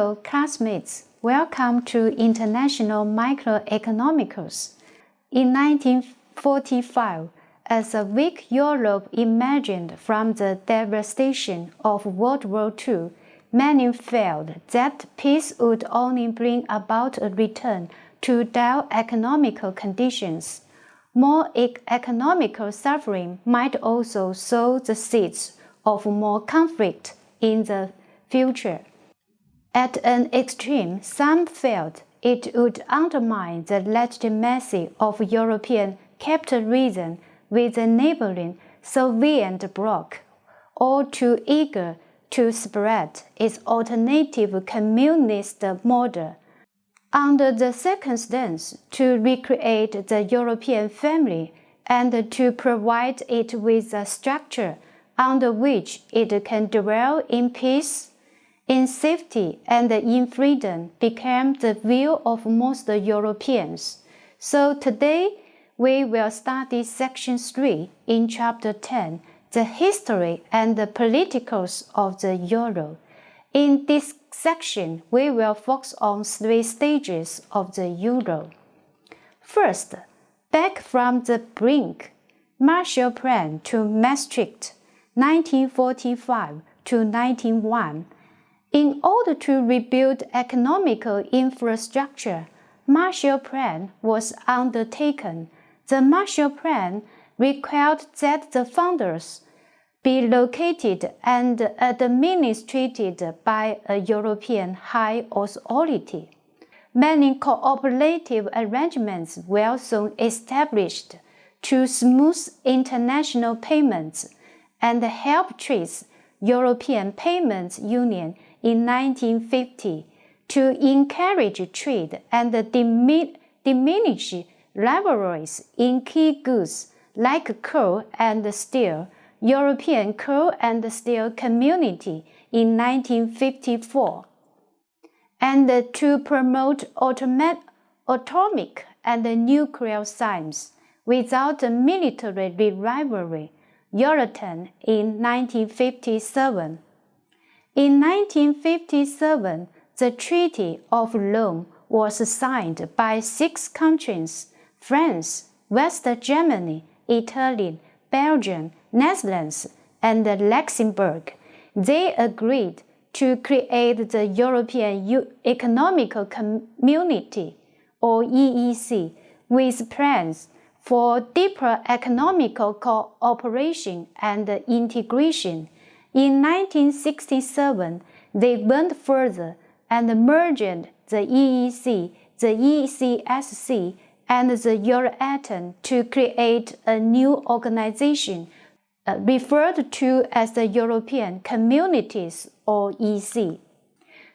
Hello classmates, welcome to International Microeconomics. In 1945, as a weak Europe emerged from the devastation of World War II, many felt that peace would only bring about a return to dire economical conditions. More economical suffering might also sow the seeds of more conflict in the future. At an extreme, some felt it would undermine the legitimacy of European capitalism with the neighboring Soviet bloc, or too eager to spread its alternative communist model. Under the circumstance, to recreate the European family and to provide it with a structure under which it can dwell in peace, in safety, and in freedom became the view of most Europeans. So today, we will study Section 3 in Chapter 10, the history and the politicals of the Euro. In this section, we will focus on 3 stages of the Euro. First, back from the brink, Marshall Plan to Maastricht, 1945 to 1901. In order to rebuild economical infrastructure, Marshall Plan was undertaken. The Marshall Plan required that the funders be located and administered by a European high authority. Many cooperative arrangements were soon established to smooth international payments and help trace European Payments Union in 1950 to encourage trade and diminish rivalries in key goods like coal and steel. European Coal and Steel Community in 1954, and to promote atomic and nuclear science without a military rivalry, Euratom in 1957. In 1957, the Treaty of Rome was signed by 6 countries: France, West Germany, Italy, Belgium, Netherlands, and Luxembourg. They agreed to create the European Economic Community, or EEC, with plans for deeper economical cooperation and integration. In 1967, they went further and merged the EEC, the ECSC, and the Euratom to create a new organization referred to as the European Communities, or EC.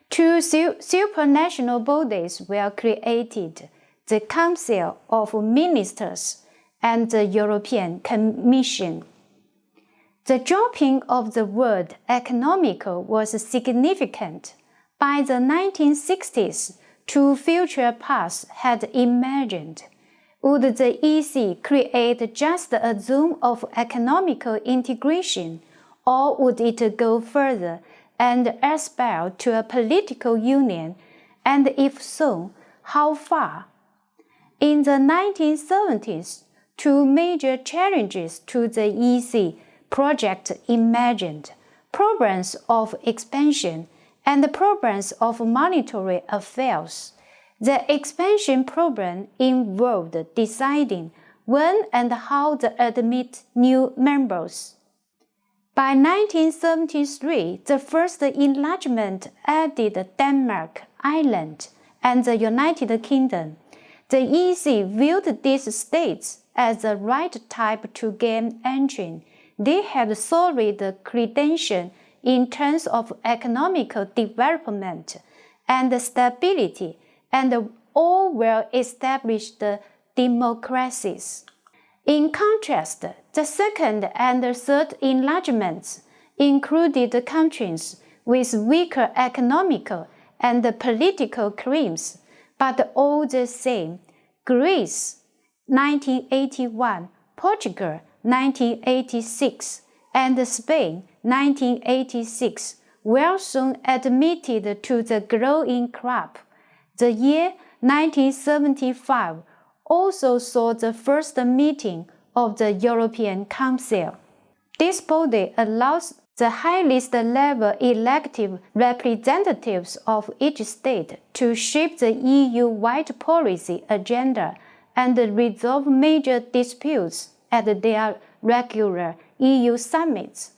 2 supranational bodies were created: the Council of Ministers and the European Commission. The dropping of the word economical was significant. By the 1960s, 2 future paths had emerged. Would the EC create just a zone of economical integration, or would it go further and aspire to a political union, and if so, how far? In the 1970s, 2 major challenges to the EC project emerged: problems of expansion and problems of monetary affairs. The expansion problem involved deciding when and how to admit new members. By 1973, the first enlargement added Denmark, Ireland, and the United Kingdom. The EC viewed these states as the right type to gain entry. They had solid credentials in terms of economical development and stability, and all well-established democracies. In contrast, the second and third enlargements included countries with weaker economical and political claims, but all the same: Greece, 1981, Portugal, 1986, and Spain, 1986, Wilson admitted to the growing club. The year 1975 also saw the first meeting of the European Council. This body allows the highest level elective representatives of each state to shape the EU-wide policy agenda and resolve major disputes at their regular EU summits.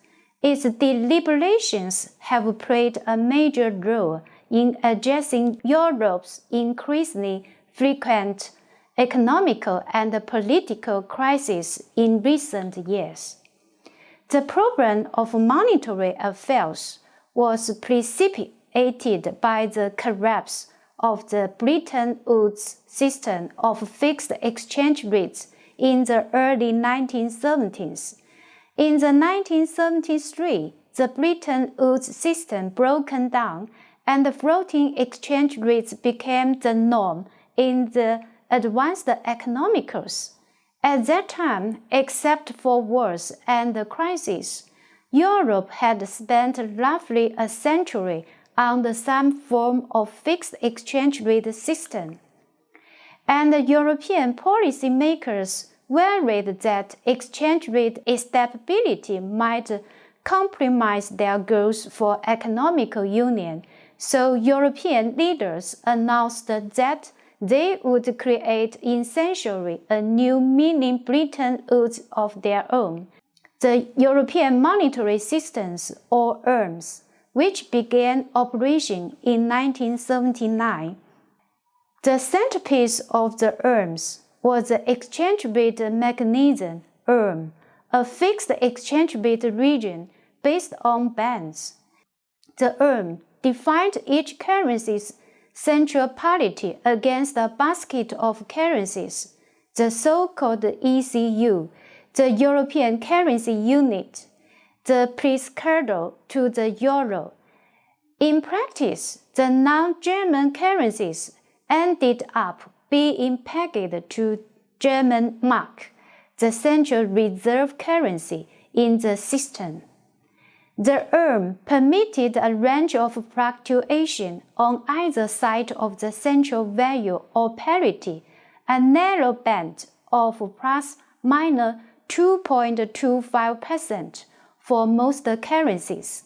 Its deliberations have played a major role in addressing Europe's increasingly frequent economical and political crises in recent years. The problem of monetary affairs was precipitated by the collapse of the Bretton Woods system of fixed exchange rates in the early 1970s. In the 1973, the Bretton Woods system broke down and the floating exchange rates became the norm in the advanced economies. At that time, except for wars and crises, Europe had spent roughly a century on some form of fixed exchange rate system. And European policymakers worried that exchange rate stability might compromise their goals for economic union, so European leaders announced that they would create essentially a new mini Bretton Woods of their own, the European Monetary Systems, or ERMS, which began operation in 1979. The centerpiece of the ERMS was the exchange rate mechanism, ERM, a fixed exchange rate region based on bands. The ERM defined each currency's central parity against a basket of currencies, the so-called ECU, the European Currency Unit, the predecessor to the euro. In practice, the non-German currencies ended up being pegged to German mark, the central reserve currency in the system. The ERM permitted a range of fluctuation on either side of the central value or parity, a narrow band of plus minus 2.25% for most currencies.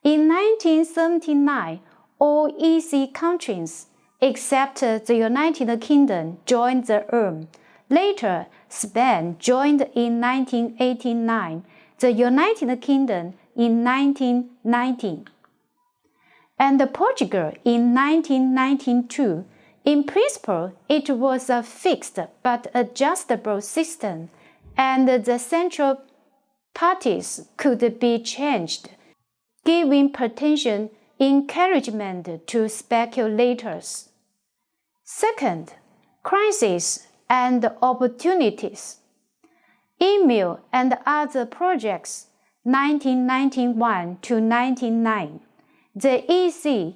In 1979, all EC countries, except the United Kingdom, joined the ERM. Later, Spain joined in 1989, the United Kingdom in 1990, and Portugal in 1992. In principle, it was a fixed but adjustable system, and the central parties could be changed, giving potential encouragement to speculators. Second, crises and opportunities. EMU and other projects, 1991 to 1999. The EC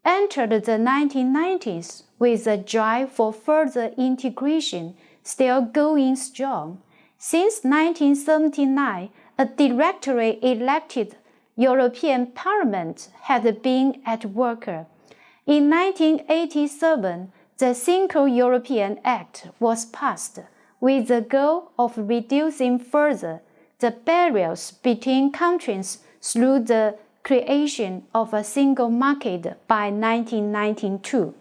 entered the 1990s with a drive for further integration still going strong. Since 1979, a directly elected European Parliament had been at work. In 1987, the Single European Act was passed, with the goal of reducing further the barriers between countries through the creation of a single market by 1992.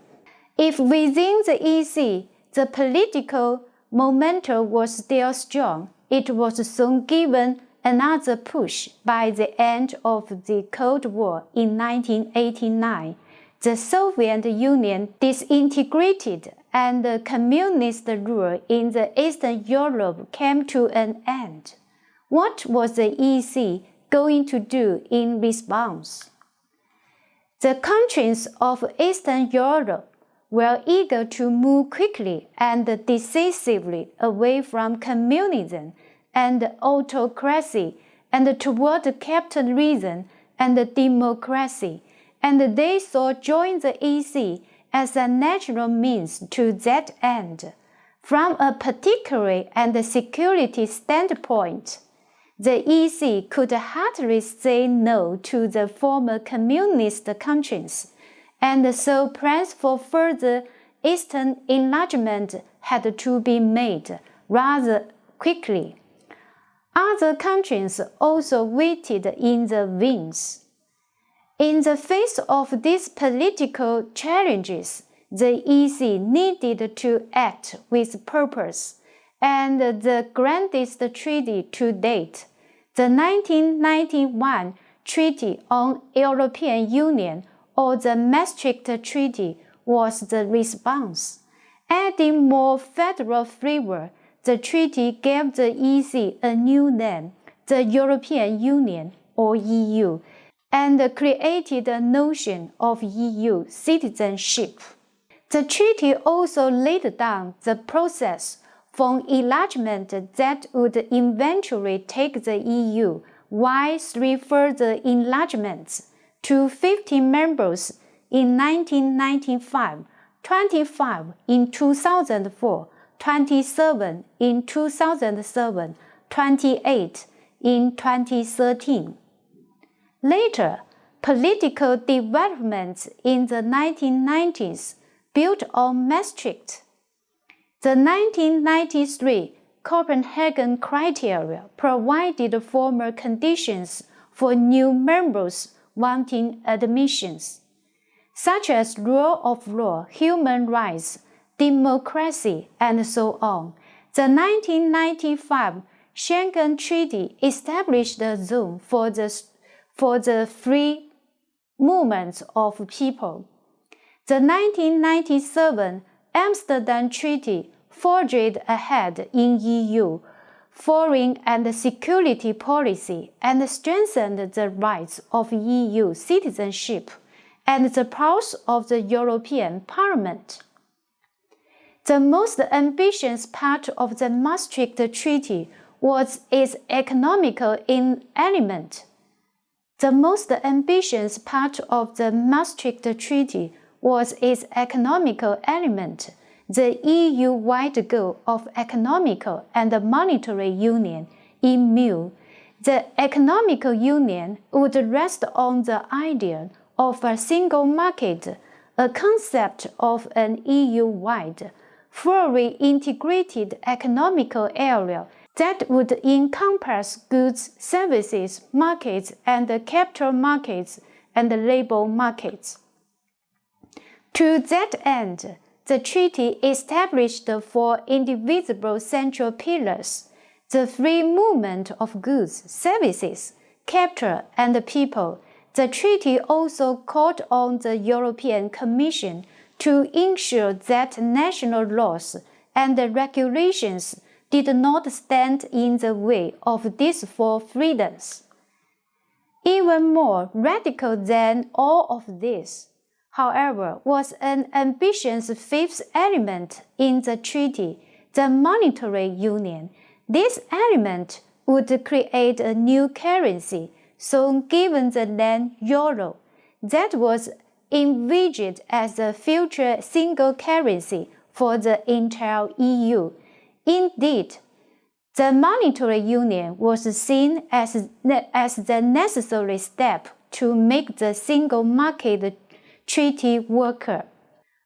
If within the EC the political momentum was still strong, it was soon given another push by the end of the Cold War in 1989. The Soviet Union disintegrated and the communist rule in the Eastern Europe came to an end. What was the EC going to do in response? The countries of Eastern Europe were eager to move quickly and decisively away from communism and autocracy and toward capitalism and democracy, and they saw joining the EC as a natural means to that end. From a particular and security standpoint, The EC could hardly say no to the former communist countries, and so plans for further eastern enlargement had to be made rather quickly. Other countries also waited in the wings. In the face of these political challenges, the EC needed to act with purpose, and the grandest treaty to date, the 1991 Treaty on European Union, or the Maastricht Treaty, was the response. Adding more federal flavor, the treaty gave the EC a new name, the European Union, or EU, and created a notion of EU citizenship. The treaty also laid down the process for enlargement that would eventually take the EU, via 3 further enlargements, to 50 members in 1995, 25 in 2004, 27 in 2007, 28 in 2013. Later, political developments in the 1990s built on Maastricht. The 1993 Copenhagen criteria provided formal conditions for new members wanting admissions, such as rule of law, human rights, democracy, and so on. The 1995 Schengen Treaty established a zone for the free movement of people. The 1997 Amsterdam Treaty forged ahead in EU foreign and security policy and strengthened the rights of EU citizenship and the powers of the European Parliament. The most ambitious part of the Maastricht Treaty was its economical element. The most ambitious part of the Maastricht Treaty was its economical element, the EU-wide goal of economical and monetary union, EMU. The economical union would rest on the idea of a single market, a concept of an EU-wide, fully integrated economical area that would encompass goods, services, markets, and capital markets and labor markets. To that end, the treaty established 4 indivisible central pillars: the free movement of goods, services, capital, and people. The treaty also called on the European Commission to ensure that national laws and regulations did not stand in the way of these 4 freedoms. Even more radical than all of this, however, was an ambitious 5th element in the treaty, the monetary union. This element would create a new currency, so given the name euro, that was envisaged as a future single currency for the entire EU. Indeed, the monetary union was seen as the necessary step to make the single market treaty work.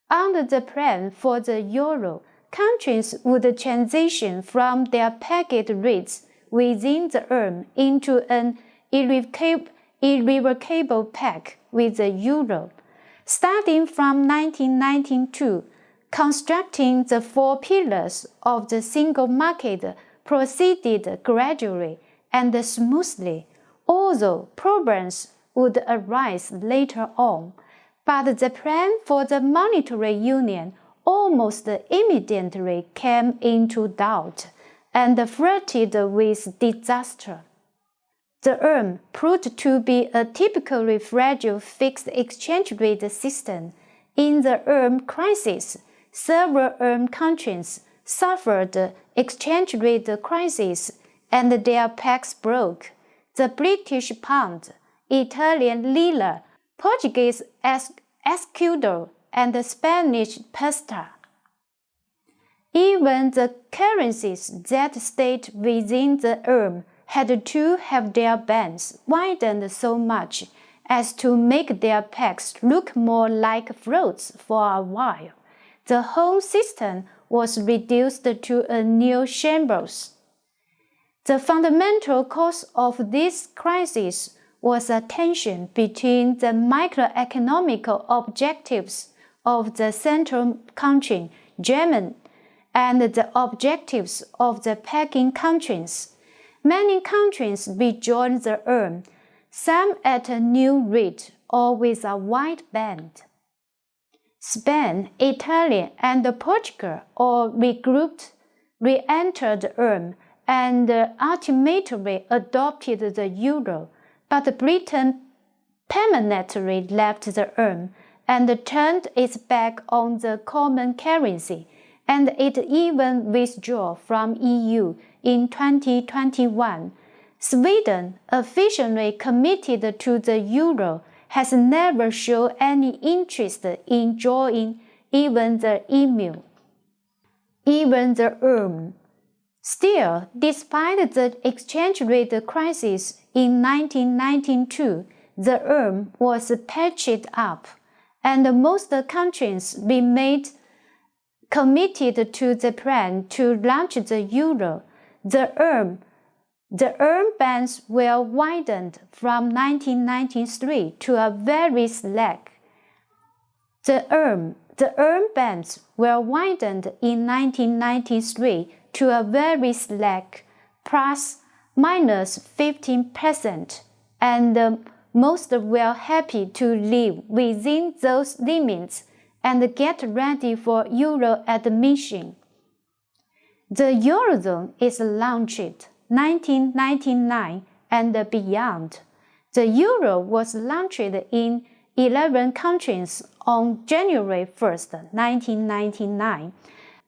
Under the plan for the euro, countries would transition from their pegged rates within the ERM into an irrevocable peg with the euro. Starting from 1992, constructing the 4 pillars of the single market proceeded gradually and smoothly, although problems would arise later on. But the plan for the monetary union almost immediately came into doubt and flirted with disaster. The ERM proved to be a typically fragile fixed exchange rate system. In the ERM crisis, several ERM countries suffered exchange rate crises and their pegs broke. The British pound, Italian lira, Portuguese escudo, and the Spanish peso. Even the currencies that stayed within the ERM had to have their bands widened so much as to make their packs look more like fruits for a while. The whole system was reduced to a new shambles. The fundamental cause of this crisis was a tension between the microeconomical objectives of the central country, Germany, and the objectives of the packing countries. Many countries rejoined the ERM, some at a new rate or with a wide band. Spain, Italy, and Portugal all regrouped, re-entered the ERM, and ultimately adopted the euro, but Britain permanently left the ERM and turned its back on the common currency, and it even withdrew from EU in 2021. Sweden, officially committed to the euro, has never shown any interest in joining even the EMU, even the ERM. Still, despite the exchange rate crisis in 1992, the ERM was patched up, and most countries remained committed to the plan to launch the euro. The ERM bands were widened from 1993 to a very slack. The ERM bands were widened in 1993 to a very slack, plus minus 15%, and most were happy to live within those limits and get ready for euro admission. The Eurozone is launched 1999 and beyond. The euro was launched in 11 countries on January 1, 1999,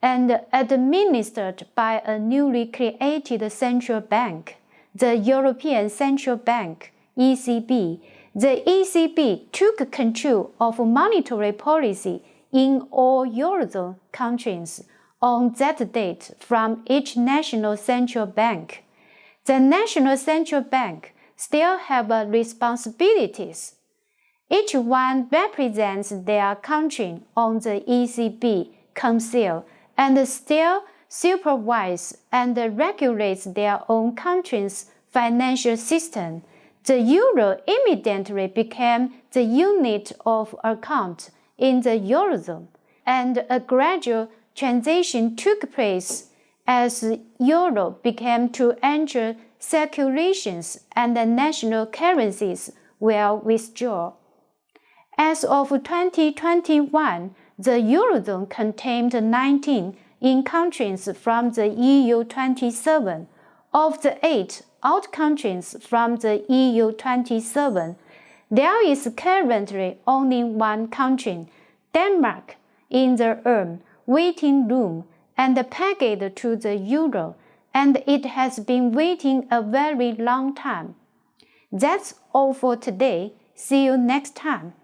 and administered by a newly created central bank, the European Central Bank, ECB. The ECB took control of monetary policy in all Eurozone countries on that date from each national central bank. The national central bank still have responsibilities. Each one represents their country on the ECB Council and still supervise and regulates their own country's financial system. The euro immediately became the unit of account in the Eurozone, and a gradual transition took place as euro began to enter circulations and the national currencies were withdrawn. As of 2021, the Eurozone contained 19 in countries from the EU 27. Of the 8 out countries from the EU 27, there is currently only one country, Denmark, in the ERM waiting room and pegged to the euro, and it has been waiting a very long time. That's all for today. See you next time.